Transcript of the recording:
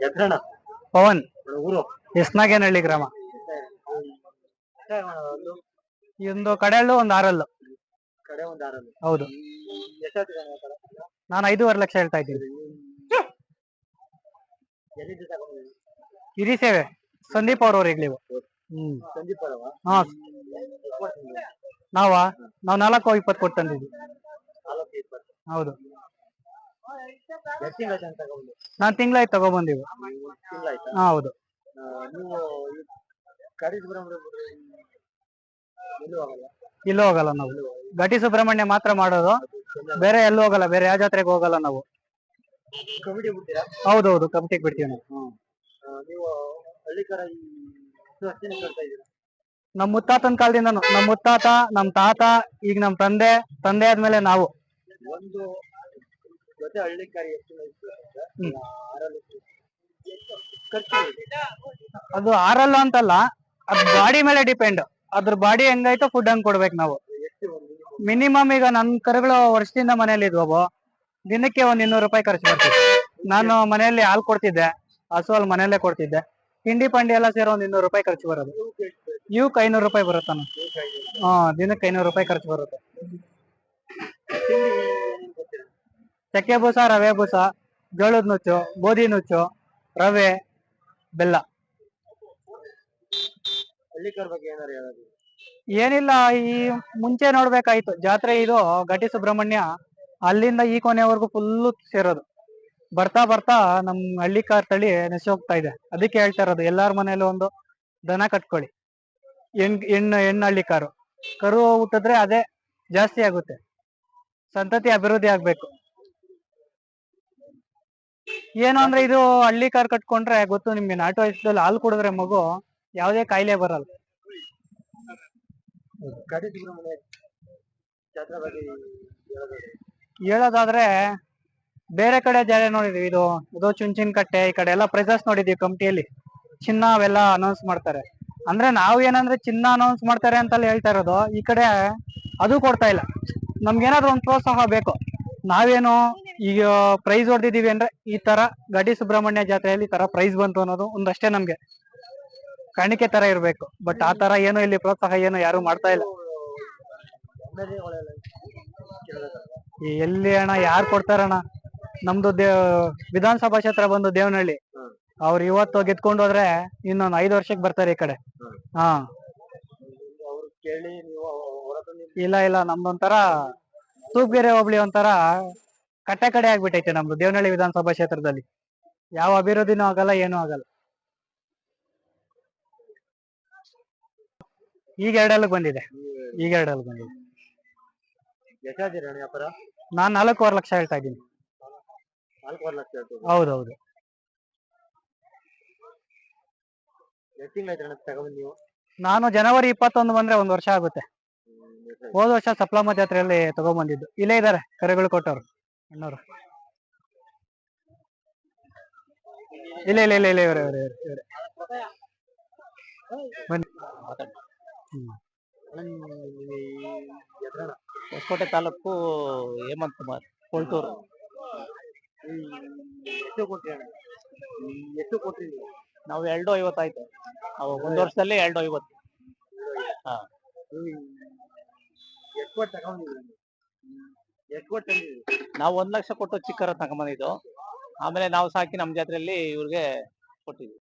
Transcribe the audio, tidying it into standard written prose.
ಹೆಸರಣ್ಣ ಪವನ್, ಊರು ಎಸ್ನಾಗೇನಹಳ್ಳಿ ಗ್ರಾಮ. ಈ ಒಂದು ಕಡೆಯಲ್ಲೂ ಒಂದು ಆರಲ್ಲು. ಕಡೆ ಒಂದು ಆರಲ್ಲ. ಹೌದು, ನಾನು 5.5 ಲಕ್ಷ ಹೇಳ್ತಾ ಇದ್ದೀನಿ. ಎಲ್ಲಿಂದ ತಗೊಂಡಿದ್ದೀರಿ? ಹಿರಿ ಸೇವೆ ಸಂದೀಪ್ ಅವ್ರವ್ರಿಗೆ ನೀವು. ಸಂದೀಪ್ ಅವರವಾ? ಹಾ, ನಾವು 4.20 ಕೊಟ್ಟು ತಂದಿದ್ವಿ. 4.20. ಹೌದು, ಎಷ್ಟು ತಿಂಗಳಾಯ್ತು ಅಂತ ತಗೊಂಡು? ನಾನು ತಿಂಗಳಾಯ್ತು ತಗೊಬಂದಿವಿ. ತಿಂಗಳಾಯ್ತಾ? ಹಾ, ಹೌದು. ನೀವು ಗಾಡಿ ಸುಬ್ರಹ್ಮಣ್ಯ ಎಲ್ಲೂ ಹೋಗಲ್ಲ? ಇಲ್ಲೂ ಹೋಗಲ್ಲ ನಾವು. ಘಟಿ ಸುಬ್ರಹ್ಮಣ್ಯ ಮಾತ್ರ ಮಾಡೋದು, ಬೇರೆ ಎಲ್ಲೂ ಹೋಗಲ್ಲ. ಬೇರೆ ಯಾವ ಜಾತ್ರೆಗೆ ಹೋಗಲ್ಲ ನಾವು. ಕಮಿಟಿ ಬಿಡ್ತೀರಾ? ಹೌದೌದು, ಕಮಿಟಿಗೆ ಬಿಡ್ತೀವಿ ನಾವು. ನೀವು ಹಳ್ಳಿಕರ ವರ್ಷದಿಂದ ಕಟ್ತಾ ಇದ್ದೀರಾ? ನಮ್ ಮುತ್ತಾತನ ಕಾಲದಿಂದ, ನಮ್ ಮುತ್ತಾತ, ನಮ್ ತಾತ, ಈಗ ನಮ್ ತಂದೆ, ತಂದೆ ಆದ್ಮೇಲೆ ನಾವು. ಒಂದು ಜೊತೆ ಹಳ್ಳಿಕಾರಿ ಎಷ್ಟು ಅದು ಆರಲ್ಲ ಅಂತಲ್ಲ, ಅದ್ ಬಾಡಿ ಮೇಲೆ ಡಿಪೆಂಡ್. ಅದ್ರ ಬಾಡಿ ಹೆಂಗಾಯ್ತೋ ಫುಡ್ ಹಂಗ್ ಕೊಡ್ಬೇಕು ನಾವು. ಮಿನಿಮಮ್ ಈಗ ನನ್ ಕರುಗಳು ವರ್ಷದಿಂದ ಮನೇಲಿ ಇದ್ವು, ದಿನಕ್ಕೆ ಒಂದ್ 200 ರೂಪಾಯಿ ಖರ್ಚು ಬರ್ತಿತ್ತು. ನಾನು ಮನೆಯಲ್ಲಿ ಹಾಲು ಕೊಡ್ತಿದ್ದೆ, ಹಸು ಅಲ್ಲಿ ಮನೆಯಲ್ಲೇ ಕೊಡ್ತಿದ್ದೆ. ತಿಂಡಿ ಪಂಡಿ ಎಲ್ಲ ಸೇರೋ ಒಂದ್ 200 ರೂಪಾಯಿ ಖರ್ಚು ಬರೋದು. ಇವಕ್ಕೆ 500 ರೂಪಾಯಿ ಬರುತ್ತಾನ. ದಿನಕ್ಕೆ 500 ರೂಪಾಯಿ ಖರ್ಚು ಬರುತ್ತೆ. ಚಕ್ಕೆ ಬೂಸ, ರವೆ ಬೂಸ, ಜೋಳದ ನುಚ್ಚು, ಗೋಧಿ ನುಚ್ಚು, ರವೆ, ಬೆಲ್ಲ. ಹಳ್ಳಿಕರ ಬಗ್ಗೆ ಏನಾರು ಹೇಳೋದು? ಏನಿಲ್ಲ, ಈ ಮುಂಚೆ ನೋಡ್ಬೇಕಾಯ್ತು ಜಾತ್ರೆ. ಇದು ಘಟಿ ಸುಬ್ರಹ್ಮಣ್ಯ ಅಲ್ಲಿಂದ ಈ ಕೊನೆವರೆಗೂ ಫುಲ್ಲು ಸೇರೋದು. ಬರ್ತಾ ಬರ್ತಾ ನಮ್ ಹಳ್ಳಿಕಾರ್ ತಳಿ ನೆಸಿ ಹೋಗ್ತಾ ಇದೆ. ಅದಕ್ಕೆ ಹೇಳ್ತಾ ಇರೋದು, ಎಲ್ಲಾರ ಮನೇಲಿ ಒಂದು ದನ ಕಟ್ಕೊಳ್ಳಿ. ಹೆಣ್ಣು ಹಳ್ಳಿಕಾರು ಕರು ಹುಟ್ಟಿದ್ರೆ ಅದೇ ಜಾಸ್ತಿ ಆಗುತ್ತೆ. ಸಂತತಿ ಅಭಿವೃದ್ಧಿ ಆಗ್ಬೇಕು. ಏನು ಅಂದ್ರೆ, ಇದು ಹಳ್ಳಿ ಕಾರ್ ಕಟ್ಕೊಂಡ್ರೆ ಗೊತ್ತು ನಿಮ್ಗೆ, ನಾಟಿ ವಯಸ್ಸಲ್ಲಿ ಹಾಲು ಕುಡಿದ್ರೆ ಮಗು ಯಾವುದೇ ಕಾಯಿಲೆ ಬರಲ್ಲ. ಘಟಿ ಸುಬ್ರಹ್ಮಣ್ಯ ಜಾತ್ರೆ ಬಗ್ಗೆ ಹೇಳೋದಾದ್ರೆ, ಬೇರೆ ಕಡೆ ಜಾತ್ರೆ ನೋಡಿದೀವಿ. ಇದು ಚುಂಚಿನಕಟ್ಟೆ ಈ ಕಡೆ ಎಲ್ಲ ಪ್ರೈಸಸ್ ನೋಡಿದೀವಿ ಕಮಿಟಿಯಲ್ಲಿ. ಚಿನ್ನ ಅವೆಲ್ಲ ಅನೌನ್ಸ್ ಮಾಡ್ತಾರೆ. ಅಂದ್ರೆ ನಾವ್ ಏನಂದ್ರೆ ಚಿನ್ನ ಅನೌನ್ಸ್ ಮಾಡ್ತಾರೆ ಅಂತಲ್ಲ ಹೇಳ್ತಾ ಇರೋದು. ಈ ಕಡೆ ಅದು ಕೊಡ್ತಾ ಇಲ್ಲ. ನಮ್ಗೇನಾದ್ರು ಒಂದು ಪ್ರೋತ್ಸಾಹ ಬೇಕು. ನಾವೇನು ಈಗ ಪ್ರೈಸ್ ಹೊಡೆದಿದೀವಿ ಅಂದ್ರೆ, ಈ ತರ ಘಟಿ ಸುಬ್ರಹ್ಮಣ್ಯ ಜಾತ್ರೆಯಲ್ಲಿ ಈ ತರ ಪ್ರೈಸ್ ಬಂತು ಅನ್ನೋದು ಒಂದಷ್ಟೇ ನಮ್ಗೆ ಕಾಣಿಕೆ ತರ ಇರ್ಬೇಕು. ಬಟ್ ಆ ತರ ಏನು ಇಲ್ಲಿ ಪ್ರೋತ್ಸಾಹ ಏನು ಯಾರು ಮಾಡ್ತಾ ಇಲ್ಲ. ಎಲ್ಲಿ ಅಣ್ಣ, ಯಾರು ಕೊಡ್ತಾರಣ್ಣ? ನಮ್ದು ವಿಧಾನಸಭಾ ಕ್ಷೇತ್ರ ಬಂದು ದೇವನಹಳ್ಳಿ. ಅವ್ರು ಇವತ್ತು ಗೆದ್ಕೊಂಡು ಹೋದ್ರೆ ಇನ್ನೊಂದು 5 ವರ್ಷಕ್ಕೆ ಬರ್ತಾರೆ ಈ ಕಡೆ. ಹಾ, ಇಲ್ಲ ಇಲ್ಲ, ನಮ್ದೊಂಥರ ತೂಪ್ಗೆರೆ ಹೋಬಳಿ ಒಂಥರ ಕಟ್ಟೆ ಕಡೆ ಆಗ್ಬಿಟ್ಟೈತೆ ನಮ್ದು ದೇವನಹಳ್ಳಿ ವಿಧಾನಸಭಾ ಕ್ಷೇತ್ರದಲ್ಲಿ. ಯಾವ ಅಭಿವೃದ್ಧಿನೂ ಆಗಲ್ಲ, ಏನೂ ಆಗಲ್ಲ. ಈಗ 2 ಬಂದಿದೆ. ನಾನ್ 4.25 ಲಕ್ಷ ಹೇಳ್ತಾ ಇದ್ದೀನಿ. 4.25 ಲಕ್ಷ? ಹೌದೌದು. ನಾನು ಜನವರಿ 21 ಬಂದ್ರೆ 1 ವರ್ಷ ಆಗುತ್ತೆ. ಹೋದ ವರ್ಷ ಸಪ್ಲಮ್ಮ ಜಾತ್ರೆಯಲ್ಲಿ ತಗೊಂಡ್ಬಂದಿದ್ದು. ಇಲ್ಲೇ ಇದಾರೆ ಕರೆಗಳು ಕೊಟ್ಟವ್ರು ಅಣ್ಣವ್ರು. ಇಲ್ಲ ಇಲ್ಲ ಇಲ್ಲ ಇಲ್ಲ, ಇವರೇ ಬನ್ನಿ. ಹೊಸಕೋಟೆ ತಾಲೂಕು ಹೇಮಂತ್ ಕುಮಾರ್, ಕೊಳ್ತೂರು. ಎಷ್ಟು ಕೊಟ್ರಿ? ನಾವು 2.50 ಆಯ್ತು. ಒಂದು ವರ್ಷದಲ್ಲಿ 2.50. ಹಾ, ನಾವು 1 ಲಕ್ಷ ಕೊಟ್ಟು ಚಿಕ್ಕರ ತಗೊಂಬಂದಿದ್ದು. ಆಮೇಲೆ ನಾವು ಸಾಕಿ ನಮ್ ಜಾತ್ರೆಯಲ್ಲಿ ಇವ್ರಿಗೆ ಕೊಟ್ಟಿದ್ವಿ.